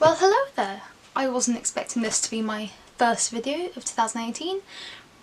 Well, hello there! I wasn't expecting this to be my first video of 2018,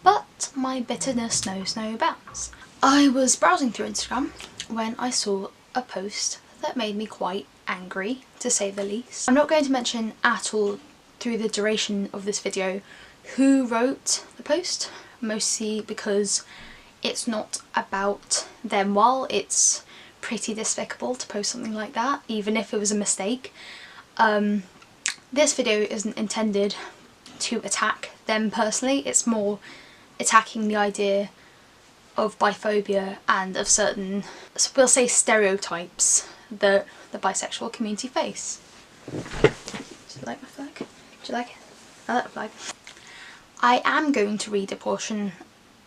but my bitterness knows no bounds. I was browsing through Instagram when I saw a post that made me quite angry, to say the least. I'm not going to mention at all through the duration of this video who wrote the post, mostly because it's not about them. While it's pretty despicable to post something like that, even if it was a mistake, this video isn't intended to attack them personally. It's more attacking the idea of biphobia and of certain, we'll say, stereotypes that the bisexual community face. Do you like my flag? Do you like it? I like the flag. I am going to read a portion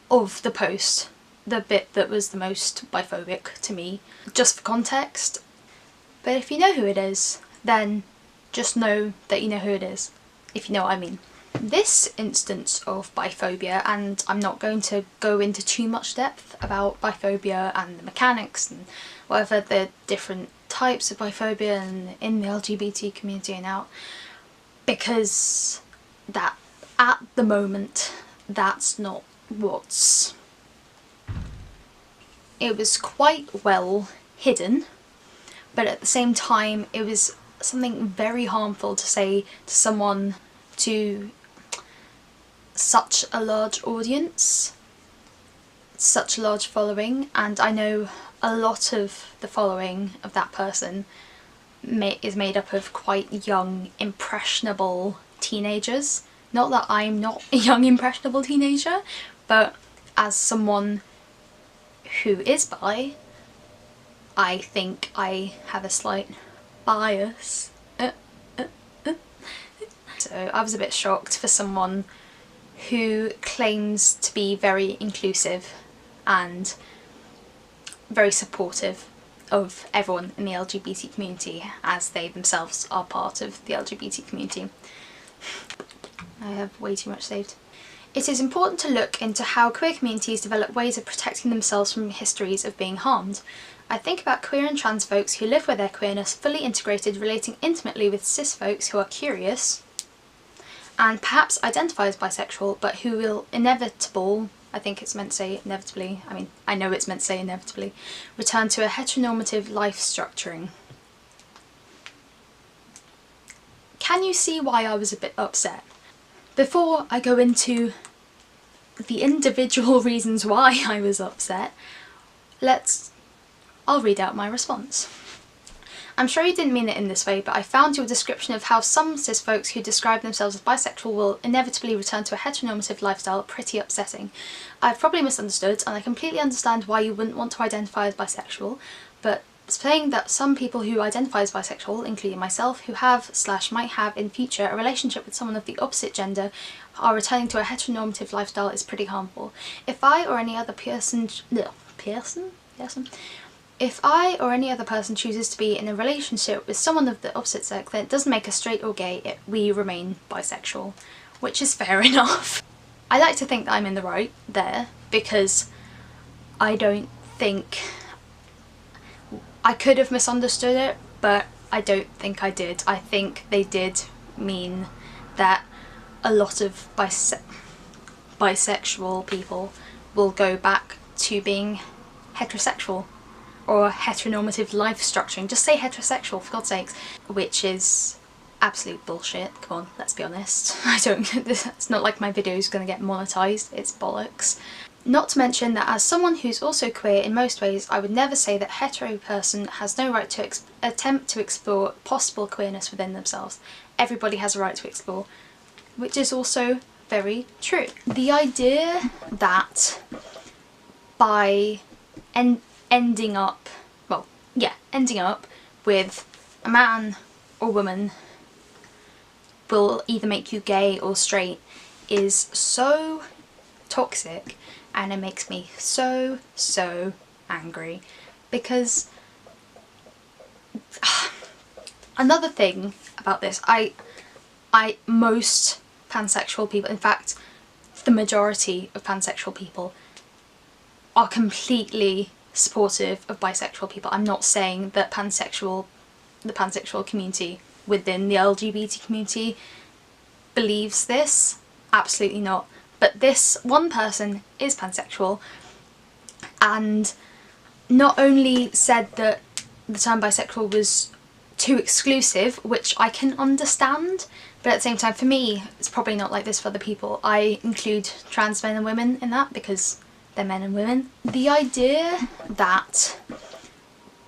of the post, the bit that was the most biphobic to me, just for context. But if you know who it is, then just know that you know who it is, if you know what I mean. This instance of biphobia, and I'm not going to go into too much depth about biphobia and the mechanics and whatever the different types of biphobia and in the LGBT community and out, because that at the moment that's not what's... It was quite well hidden, but at the same time it was something very harmful to say to someone, to such a large audience, such a large following. And I know a lot of the following of that person is made up of quite young, impressionable teenagers. Not that I'm not a young, impressionable teenager, but as someone who is bi, I think I have a slight bias. So I was a bit shocked for someone who claims to be very inclusive and very supportive of everyone in the LGBT community, as they themselves are part of the LGBT community. I have way too much saved. It is important to look into how queer communities develop ways of protecting themselves from histories of being harmed. I think about queer and trans folks who live with their queerness fully integrated, relating intimately with cis folks who are curious and perhaps identify as bisexual, but who will I think it's meant to say inevitably, I mean, I know it's meant to say inevitably, return to a heteronormative life structuring. Can you see why I was a bit upset? Before I go into the individual reasons why I was upset, I'll read out my response. I'm sure you didn't mean it in this way, but I found your description of how some cis folks who describe themselves as bisexual will inevitably return to a heteronormative lifestyle pretty upsetting. I've probably misunderstood, and I completely understand why you wouldn't want to identify as bisexual, but saying that some people who identify as bisexual, including myself, who have / might have in future a relationship with someone of the opposite gender, are returning to a heteronormative lifestyle is pretty harmful. If I or any other person chooses to be in a relationship with someone of the opposite sex, then it doesn't make us straight or gay, we remain bisexual, which is fair enough. I like to think that I'm in the right there, because I don't think... I could have misunderstood it, but I don't think I did. I think they did mean that a lot of bisexual people will go back to being heterosexual, or heteronormative life structuring. Just say heterosexual, for God's sakes. Which is absolute bullshit. Come on, let's be honest. It's not like my video is going to get monetized, it's bollocks. Not to mention that as someone who's also queer in most ways, I would never say that a hetero person has no right to attempt to explore possible queerness within themselves. Everybody has a right to explore, which is also very true. The idea that by ending up with a man or woman will either make you gay or straight is so toxic, and it makes me so angry, because another thing about this, most pansexual people, in fact the majority of pansexual people, are completely supportive of bisexual people. I'm not saying that the pansexual community within the LGBT community believes this. Absolutely not. But this one person is pansexual and not only said that the term bisexual was too exclusive, which I can understand, but at the same time for me it's probably not like this for other people. I include trans men and women in that because they're men and women. The idea that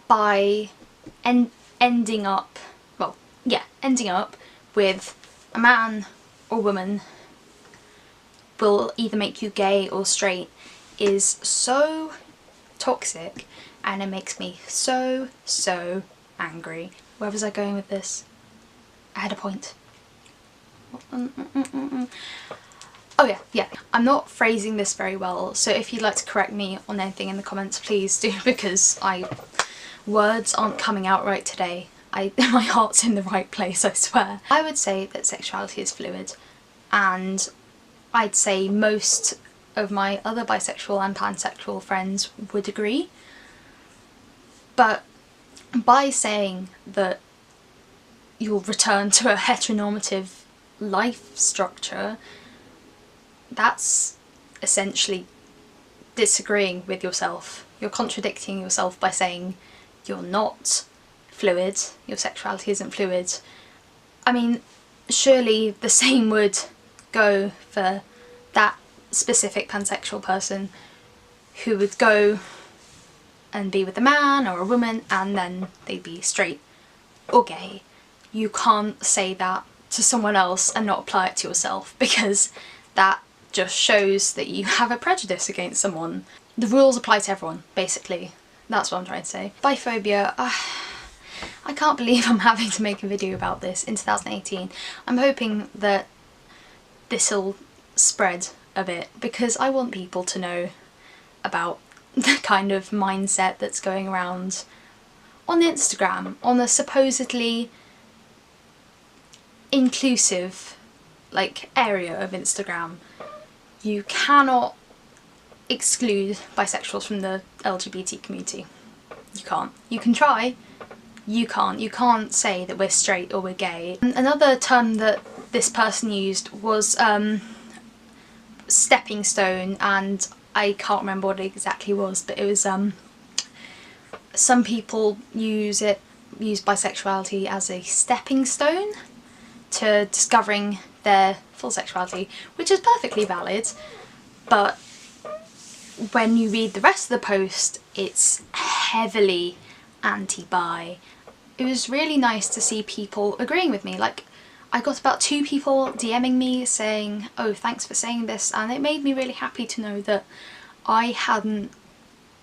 by ending up with a man or woman will either make you gay or straight is so toxic, and it makes me so angry. Where was I going with this? I had a point. Oh yeah. I'm not phrasing this very well, so if you'd like to correct me on anything in the comments, please do, because words aren't coming out right today. My heart's in the right place, I swear. I would say that sexuality is fluid, and I'd say most of my other bisexual and pansexual friends would agree. But by saying that you'll return to a heteronormative life structure, that's essentially disagreeing with yourself. You're contradicting yourself by saying you're not fluid, your sexuality isn't fluid. I mean, surely the same would go for that specific pansexual person who would go and be with a man or a woman and then they'd be straight or gay. You can't say that to someone else and not apply it to yourself, because that just shows that you have a prejudice against someone. The rules apply to everyone, basically. That's what I'm trying to say. Biphobia, I can't believe I'm having to make a video about this in 2018. I'm hoping that this'll spread a bit, because I want people to know about the kind of mindset that's going around on Instagram, on a supposedly inclusive area of Instagram. You cannot exclude bisexuals from the LGBT community. You can't. You can try. You can't. You can't say that we're straight or we're gay. Another term that this person used was stepping stone, and I can't remember what it exactly was, but it was some people use bisexuality as a stepping stone to discovering their full sexuality, which is perfectly valid, but when you read the rest of the post it's heavily anti-bi. It was really nice to see people agreeing with me. I got about 2 people DMing me saying, oh, thanks for saying this, and it made me really happy to know that I hadn't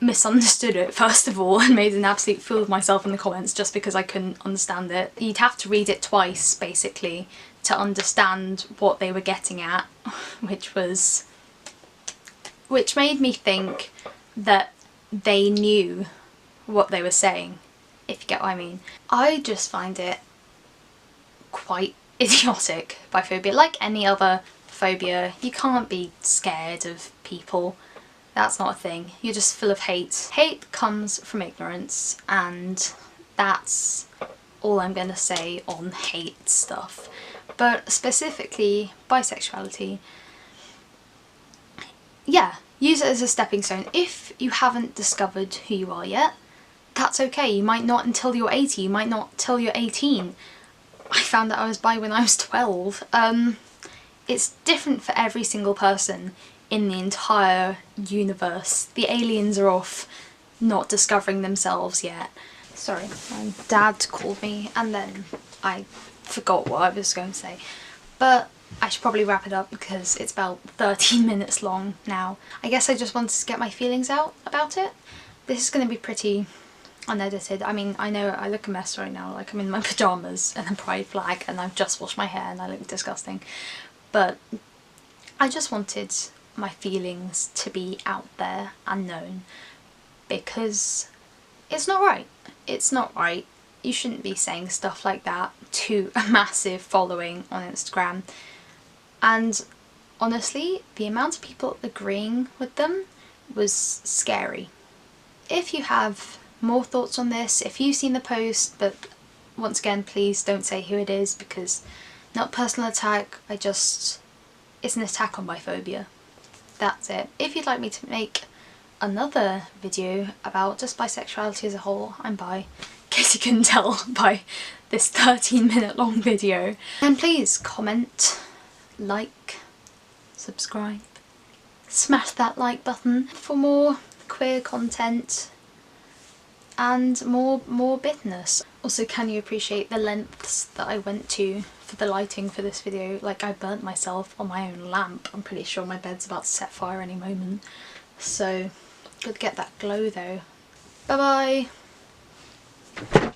misunderstood it, first of all, and made an absolute fool of myself in the comments just because I couldn't understand it. You'd have to read it twice, basically, to understand what they were getting at, which made me think that they knew what they were saying, if you get what I mean. I just find it quite idiotic, biphobia. Like any other phobia, you can't be scared of people. That's not a thing. You're just full of hate. Hate comes from ignorance, and that's all I'm gonna say on hate stuff. But specifically bisexuality, yeah, use it as a stepping stone. If you haven't discovered who you are yet, that's okay. You might not until you're 80, you might not till you're 18. I found out I was bi when I was 12. It's different for every single person in the entire universe. The aliens are off not discovering themselves yet. Sorry, my dad called me and then I forgot what I was going to say. But I should probably wrap it up because it's about 13 minutes long now. I guess I just wanted to get my feelings out about it. This is going to be pretty unedited. I mean, I know I look a mess right now, like I'm in my pyjamas and a pride flag and I've just washed my hair and I look disgusting. But I just wanted my feelings to be out there and known, because it's not right. It's not right. You shouldn't be saying stuff like that to a massive following on Instagram. And honestly, the amount of people agreeing with them was scary. If you have more thoughts on this, if you've seen the post but once again, please don't say who it is, because not personal attack, it's an attack on biphobia. That's it. If you'd like me to make another video about just bisexuality as a whole, I'm bi, in case you couldn't tell by this 13-minute long video, then please comment, like, subscribe, smash that like button for more queer content and more bitterness. Also, can you appreciate the lengths that I went to for the lighting for this video? Like, I burnt myself on my own lamp. I'm pretty sure my bed's about to set fire any moment. So, good to get that glow though. Bye bye!